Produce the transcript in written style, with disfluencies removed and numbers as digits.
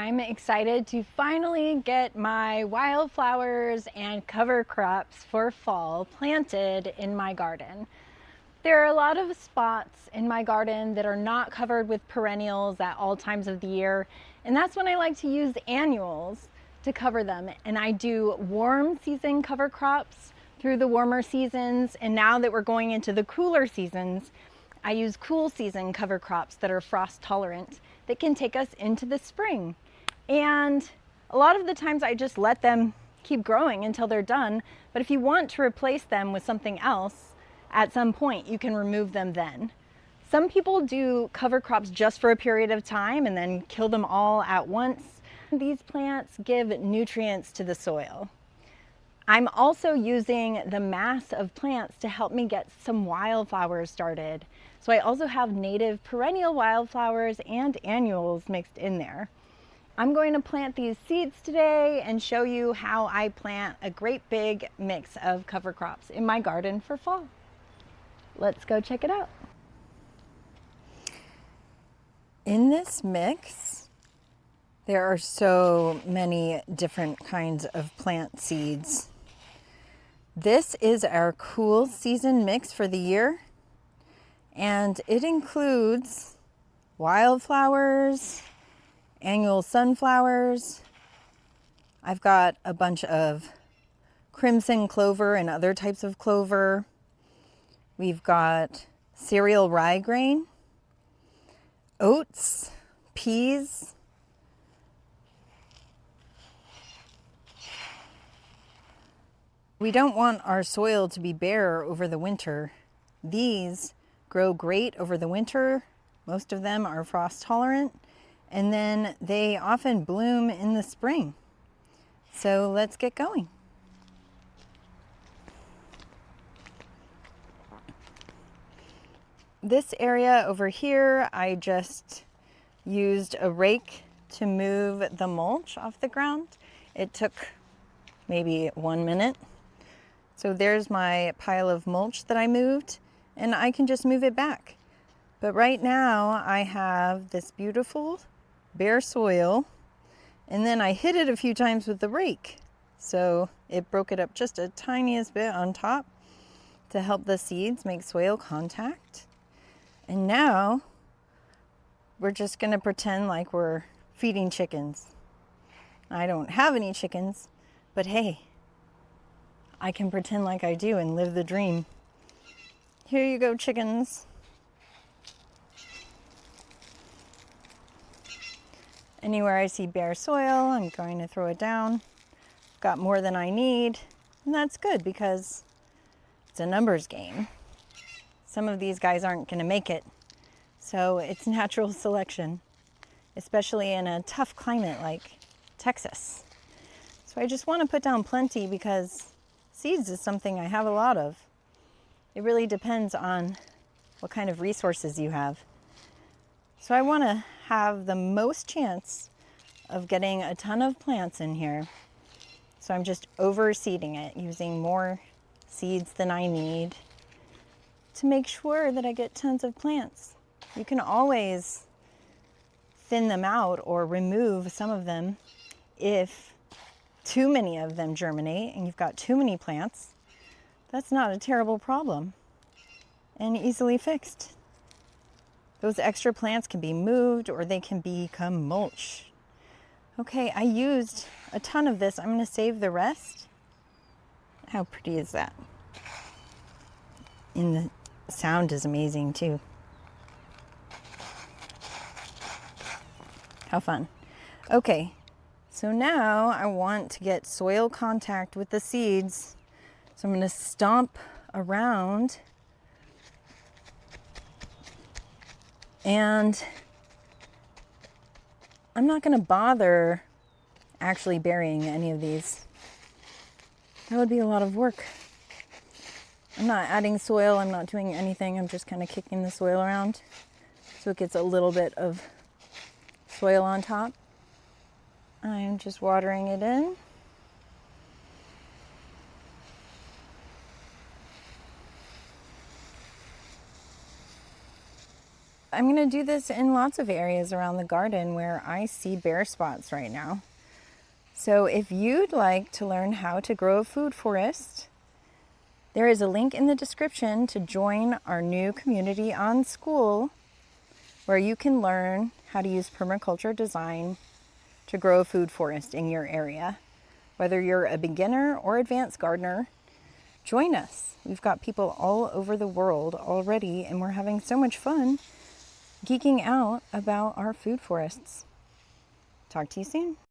I'm excited to finally get my wildflowers and cover crops for fall planted in my garden. There are a lot of spots in my garden that are not covered with perennials at all times of the year, and that's when I like to use annuals to cover them. And I do warm season cover crops through the warmer seasons, and now that we're going into the cooler seasons, I use cool season cover crops that are frost tolerant that can take us into the spring. And a lot of the times I just let them keep growing until they're done, but if you want to replace them with something else at some point, you can remove them then. Some people do cover crops just for a period of time and then kill them all at once. These plants give nutrients to the soil. I'm also using the mass of plants to help me get some wildflowers started. So I also have native perennial wildflowers and annuals mixed in there. I'm going to plant these seeds today and show you how I plant a great big mix of cover crops in my garden for fall. Let's go check it out. In this mix, there are so many different kinds of plant seeds. This is our cool season mix for the year, and it includes wildflowers, annual sunflowers. I've got a bunch of crimson clover and other types of clover. We've got cereal rye grain, oats, peas, we don't want our soil to be bare over the winter. These grow great over the winter. Most of them are frost tolerant, and then they often bloom in the spring. So let's get going. This area over here, I just used a rake to move the mulch off the ground. It took maybe 1 minute. So there's my pile of mulch that I moved, and I can just move it back. But right now I have this beautiful bare soil, and then I hit it a few times with the rake. So it broke it up just a tiniest bit on top to help the seeds make soil contact. And now we're just gonna pretend like we're feeding chickens. I don't have any chickens, but hey, I can pretend like I do and live the dream. Here you go, chickens. Anywhere I see bare soil, I'm going to throw it down. Got more than I need, and that's good because it's a numbers game. Some of these guys aren't going to make it, so it's natural selection, especially in a tough climate like Texas. So I just want to put down plenty because seeds is something I have a lot of. It really depends on what kind of resources you have. So I want to have the most chance of getting a ton of plants in here. So I'm just overseeding it, using more seeds than I need to make sure that I get tons of plants. You can always thin them out or remove some of them if too many of them germinate and you've got too many plants. That's not a terrible problem and easily fixed. Those extra plants can be moved or they can become mulch. Okay, I used a ton of this. I'm going to save the rest. How pretty is that? And the sound is amazing too. How fun. Okay. So now I want to get soil contact with the seeds. So I'm going to stomp around, and I'm not going to bother actually burying any of these. That would be a lot of work. I'm not adding soil, I'm not doing anything. I'm just kind of kicking the soil around so it gets a little bit of soil on top. I'm just watering it in. I'm going to do this in lots of areas around the garden where I see bare spots right now. So if you'd like to learn how to grow a food forest, there is a link in the description to join our new community on Skool, where you can learn how to use permaculture design to grow a food forest in your area. Whether you're a beginner or advanced gardener, join us. We've got people all over the world already, and we're having so much fun geeking out about our food forests. Talk to you soon.